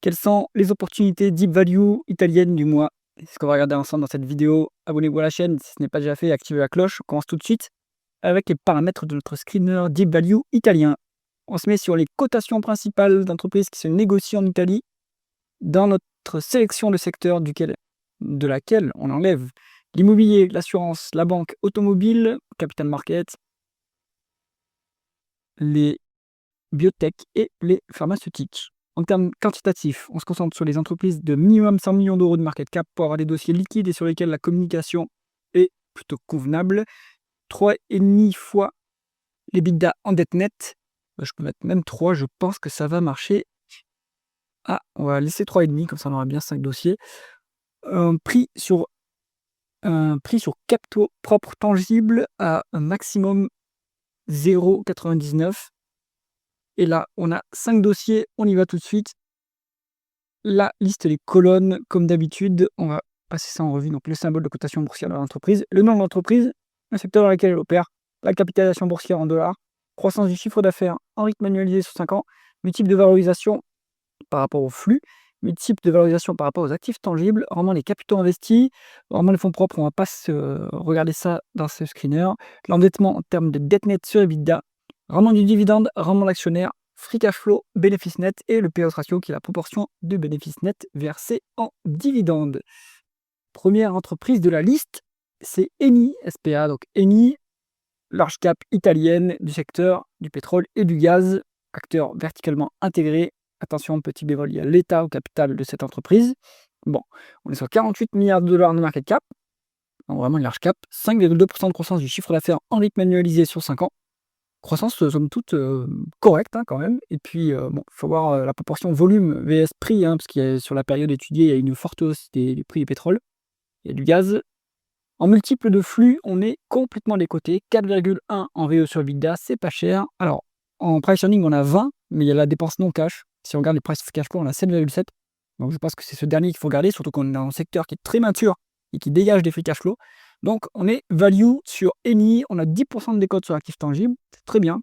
Quelles sont les opportunités deep value italiennes du mois? C'est ce qu'on va regarder ensemble dans cette vidéo. Abonnez-vous à la chaîne si ce n'est pas déjà fait, activez la cloche. On commence tout de suite avec les paramètres de notre screener deep value italien. On se met sur les cotations principales d'entreprises qui se négocient en Italie. Dans notre sélection de secteurs de laquelle on enlève l'immobilier, l'assurance, la banque automobile, capital market, les biotech et les pharmaceutiques. En termes quantitatifs, on se concentre sur les entreprises de minimum 100 millions d'euros de market cap pour avoir des dossiers liquides et sur lesquels la communication est plutôt convenable. 3,5 fois l'EBITDA en dette nette. Je peux mettre même 3, je pense que ça va marcher. Ah, on va laisser 3,5, comme ça on aura bien 5 dossiers. Un prix sur capitaux propres tangibles à un maximum 0,99. Et là, on a 5 dossiers, on y va tout de suite. La liste des colonnes, comme d'habitude, on va passer ça en revue. Donc, le symbole de cotation boursière de l'entreprise, le nom de l'entreprise, le secteur dans lequel elle opère, la capitalisation boursière en dollars, croissance du chiffre d'affaires en rythme annualisé sur 5 ans, multiple de valorisation par rapport au flux, multiple de valorisation par rapport aux actifs tangibles, vraiment les capitaux investis, vraiment les fonds propres, on ne va pas regarder ça dans ce screener. L'endettement en termes de dette nette sur EBITDA, rendement du dividende, rendement d'actionnaire, free cash flow, bénéfice net et le payout ratio qui est la proportion de bénéfice net versé en dividende. Première entreprise de la liste, c'est Eni SPA. Donc Eni, large cap italienne du secteur du pétrole et du gaz, acteur verticalement intégré. Attention, petit bémol, il y a l'État au capital de cette entreprise. Bon, on est sur 48 milliards de dollars de market cap, donc vraiment une large cap, 5,2% de croissance du chiffre d'affaires en rythme annualisé sur 5 ans. Croissance, somme toute, correcte quand même. Et puis, il faut voir la proportion volume vs prix, parce qu'il sur la période étudiée, il y a une forte hausse des prix du pétrole et du gaz. En multiple de flux, on est complètement décoté. 4,1 en VE sur EBITDA, c'est pas cher. Alors, en price earning, on a 20, mais il y a la dépense non cash. Si on regarde les price cash flow, on a 7,7. Donc, je pense que c'est ce dernier qu'il faut regarder, surtout qu'on est dans un secteur qui est très mature et qui dégage des free cash flow. Donc, on est value sur Eni. On a 10% de décote sur actifs tangibles. C'est très bien.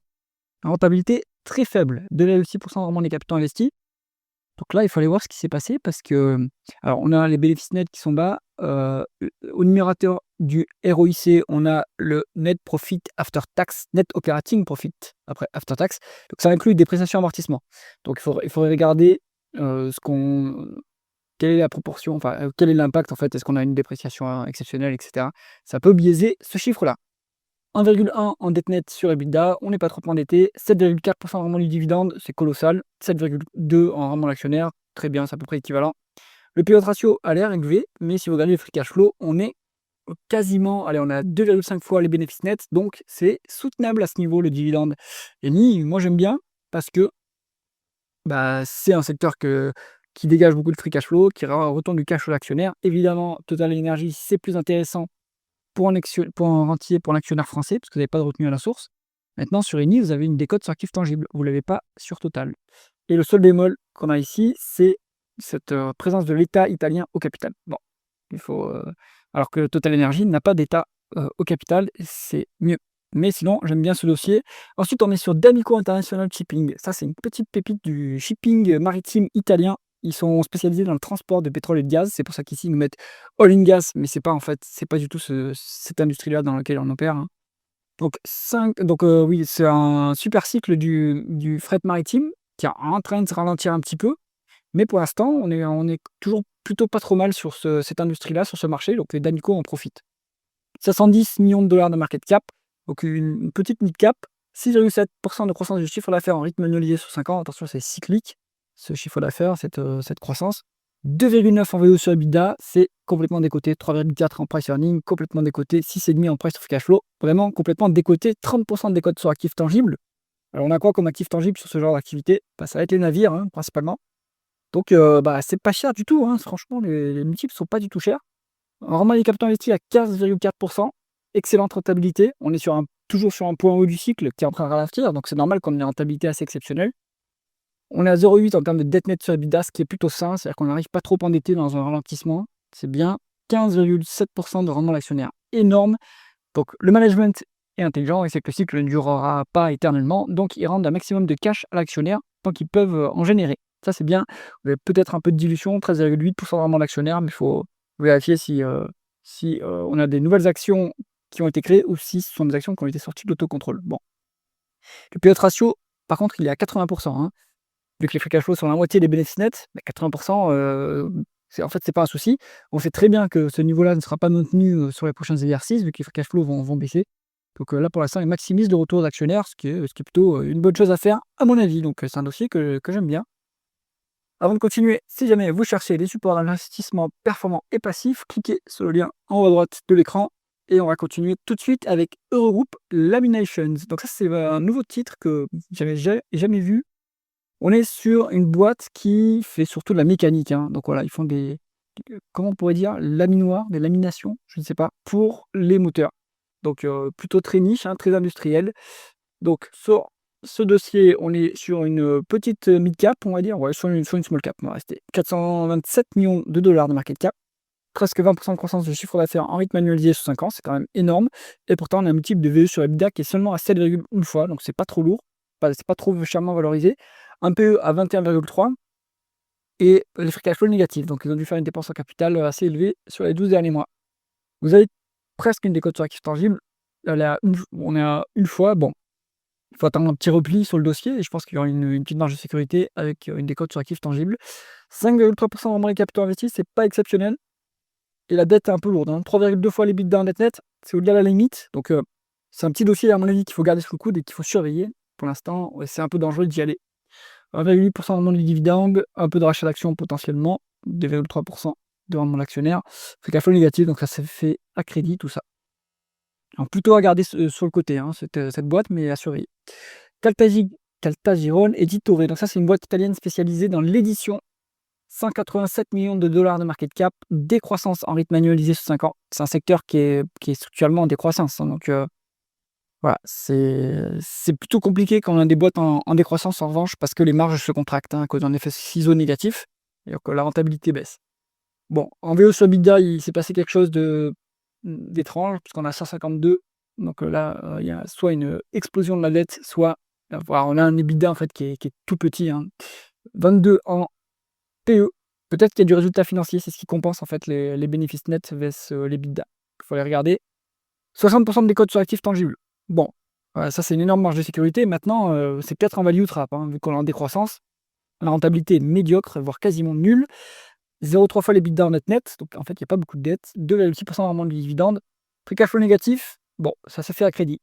La rentabilité très faible. 2,6% vraiment des capitaux investis. Donc là, il faut aller voir ce qui s'est passé parce que, alors, on a les bénéfices nets qui sont bas. Au numérateur du ROIC, on a le net profit after tax, net operating profit après after tax. Donc ça inclut dépréciation amortissement. Donc il faudrait regarder quelle est la proportion, enfin quel est l'impact en fait, est-ce qu'on a une dépréciation exceptionnelle, etc. Ça peut biaiser ce chiffre-là. 1,1 en dette nette sur EBITDA, on n'est pas trop endetté. 7,4% de rendement du dividende, c'est colossal. 7,2 en rendement d'actionnaire, très bien, c'est à peu près équivalent. Le payout ratio a l'air élevé, mais si vous regardez le free cash flow, on est quasiment, allez, on a 2,5 fois les bénéfices nets, donc c'est soutenable à ce niveau, le dividende. Et moi j'aime bien, parce que c'est un secteur qui dégage beaucoup de free cash flow, qui retourne du cash aux actionnaires. Évidemment, Total Energy, c'est plus intéressant pour un rentier, pour l'actionnaire français, parce que vous n'avez pas de retenue à la source. Maintenant, sur Eni, vous avez une décote sur actifs tangibles. Vous ne l'avez pas sur Total. Et le seul bémol qu'on a ici, c'est cette présence de l'État italien au capital. Bon, alors que Total Energy n'a pas d'État au capital, c'est mieux. Mais sinon, j'aime bien ce dossier. Ensuite, on est sur D'Amico International Shipping. Ça, c'est une petite pépite du shipping maritime italien. Ils sont spécialisés dans le transport de pétrole et de gaz. C'est pour ça qu'ici, ils nous mettent oil and gas, mais c'est pas du tout cette industrie-là dans laquelle on opère. Donc, oui, c'est un super cycle du fret maritime qui est en train de se ralentir un petit peu. Mais pour l'instant, on est toujours plutôt pas trop mal sur cette industrie-là, sur ce marché. Donc, les D'Amico en profitent. 510 millions de dollars de market cap, donc une petite mid-cap. 6,7% de croissance du chiffre d'affaires en rythme annualisé sur 5 ans. Attention, c'est cyclique, ce chiffre d'affaires, cette croissance. 2,9 en VO sur EBITDA, c'est complètement décoté. 3,4 en price earning, complètement décoté. 6,5 en price of cash flow, vraiment complètement décoté. 30% de décote sur actifs tangibles. Alors, on a quoi comme actifs tangibles sur ce genre d'activité? Ça va être les navires, principalement. Donc, c'est pas cher du tout. Franchement, les multiples sont pas du tout chers. Rendement des capitaux investis à 15,4%. Excellente rentabilité. On est toujours sur un point haut du cycle qui est en train de ralentir, donc c'est normal qu'on ait une rentabilité assez exceptionnelle. On est à 0,8 en termes de dette nette sur EBITDA, ce qui est plutôt sain, c'est-à-dire qu'on n'arrive pas trop endetté dans un ralentissement. C'est bien. 15,7% de rendement d'actionnaire. Énorme. Donc le management est intelligent et c'est que le cycle ne durera pas éternellement, donc ils rendent un maximum de cash à l'actionnaire tant qu'ils peuvent en générer. Ça, c'est bien. Vous avez peut-être un peu de dilution, 13,8% de rendement d'actionnaire, mais il faut vérifier si on a des nouvelles actions qui ont été créées ou si ce sont des actions qui ont été sorties de l'autocontrôle. Bon. Le payout ratio, par contre, il est à 80%, hein. Vu que les free cash flow sont la moitié des bénéfices nets, 80%, c'est pas un souci. On sait très bien que ce niveau-là ne sera pas maintenu, sur les prochains exercices, vu que les free cash flow vont baisser. Donc, là, pour l'instant, ils maximisent le retour d'actionnaires, ce qui est plutôt, une bonne chose à faire, à mon avis. Donc, c'est un dossier que j'aime bien. Avant de continuer, si jamais vous cherchez des supports d'investissement performants et passifs, cliquez sur le lien en haut à droite de l'écran et on va continuer tout de suite avec Eurogroup Laminations. Donc ça, c'est un nouveau titre que j'avais jamais vu. On est sur une boîte qui fait surtout de la mécanique, hein. Donc voilà, ils font comment on pourrait dire? Laminoirs, des laminations, je ne sais pas, pour les moteurs. Donc plutôt très niche, hein, très industriel. Donc sur ce dossier, on est sur une petite mid cap, on va dire, ouais, sur une small cap, on va rester. 427 millions de dollars de market cap, presque 20% de croissance de chiffre d'affaires en rythme annualisé sur 5 ans, c'est quand même énorme. Et pourtant, on a un multiple de VE sur EBITDA qui est seulement à 7,1 fois, donc c'est pas trop lourd, c'est pas trop chèrement valorisé. Un PE à 21,3 et les free cash flow négatifs, donc ils ont dû faire une dépense en capital assez élevée sur les 12 derniers mois. Vous avez presque une décote sur actifs tangibles, on est à une fois, bon. Il faut attendre un petit repli sur le dossier et je pense qu'il y aura une petite marge de sécurité avec une décote sur actifs tangibles. 5,3% de rendement des capitaux investis, c'est pas exceptionnel. Et la dette est un peu lourde, hein. 3,2 fois les l'EBITDA en dette net, c'est au-delà de la limite. Donc c'est un petit dossier à mon avis qu'il faut garder sous le coude et qu'il faut surveiller. Pour l'instant, ouais, c'est un peu dangereux d'y aller. 1,8% de rendement du dividende, un peu de rachat d'actions potentiellement, 2,3% de rendement de l'actionnaire. Free cash flow négatif, donc ça s'est fait à crédit, tout ça. Donc plutôt à garder sur le côté, hein, cette boîte, mais à surveiller. Caltagirone Editore. Donc ça, c'est une boîte italienne spécialisée dans l'édition. 187 millions de dollars de market cap, décroissance en rythme annualisé sur 5 ans. C'est un secteur qui est structurellement en décroissance, hein. Donc voilà, c'est plutôt compliqué quand on a des boîtes en décroissance en revanche, parce que les marges se contractent, hein, à cause d'un effet ciseau négatif, et donc la rentabilité baisse. Bon, en VO sur EBITDA, il s'est passé quelque chose d'étrange, puisqu'on a 152. Donc là, il y a soit une explosion de la dette, soit voilà, on a un EBITDA en fait qui est tout petit, hein. 22 en PE. Peut-être qu'il y a du résultat financier, c'est ce qui compense en fait les bénéfices nets vs l'EBITDA. Il faut les regarder. 60% de décote sur actifs tangibles. Bon, ça c'est une énorme marge de sécurité. Maintenant, c'est peut-être un value trap, hein, vu qu'on est en décroissance. La rentabilité est médiocre, voire quasiment nulle. 0,3 fois l'EBITDA en net, donc en fait, il n'y a pas beaucoup de dettes. 2,6% de rendement du dividende. Free cash flow négatif, bon, ça se fait à crédit.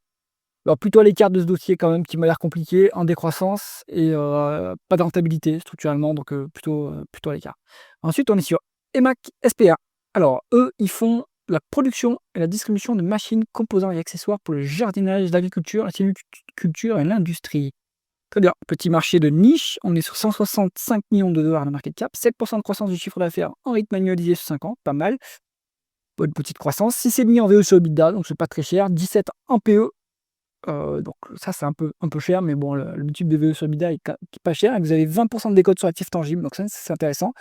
Alors plutôt à l'écart de ce dossier quand même qui m'a l'air compliqué, en décroissance et pas de rentabilité structurellement, donc plutôt à l'écart. Ensuite, on est sur EMAC SPA. Alors eux, ils font la production et la distribution de machines, composants et accessoires pour le jardinage, l'agriculture, la sylviculture et l'industrie. Très bien. Petit marché de niche, on est sur 165 millions de dollars de market cap, 7% de croissance du chiffre d'affaires en rythme annualisé sur 5 ans, pas mal. Bonne petite croissance, 6,5 en VE sur EBITDA, donc c'est pas très cher, 17 en PE. Donc ça, c'est un peu cher, mais bon, le multiple de VE sur EBITDA est pas cher et vous avez 20% de décote sur actifs tangibles, donc ça, c'est intéressant.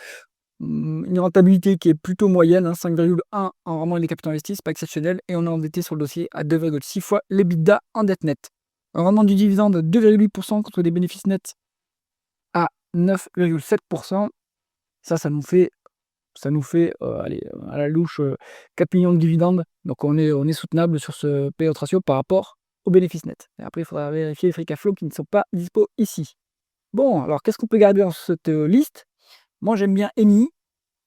Une rentabilité qui est plutôt moyenne, hein, 5,1 en rendement des capitaux investis, c'est pas exceptionnel, et on est endetté sur le dossier à 2,6 fois l'EBITDA en dette nette. Un rendement du dividende 2,8% contre des bénéfices nets à 9,7%. Ça nous fait allez, à la louche 4 millions de dividendes. Donc on est soutenable sur ce payout ratio par rapport aux bénéfices nets. Et après, il faudra vérifier les free cash flow qui ne sont pas dispo ici. Bon, alors qu'est-ce qu'on peut garder dans cette liste? Moi, j'aime bien Eni,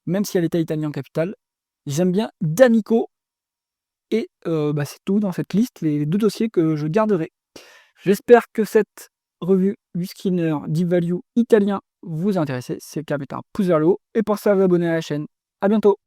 même si elle est à Italie en capital. J'aime bien D'Amico. Et c'est tout dans cette liste, les 2 dossiers que je garderai. J'espère que cette revue du screener Deep Value italien vous a intéressé. Si c'est le cas, mettez un pouce vers le haut et pensez à vous abonner à la chaîne. À bientôt!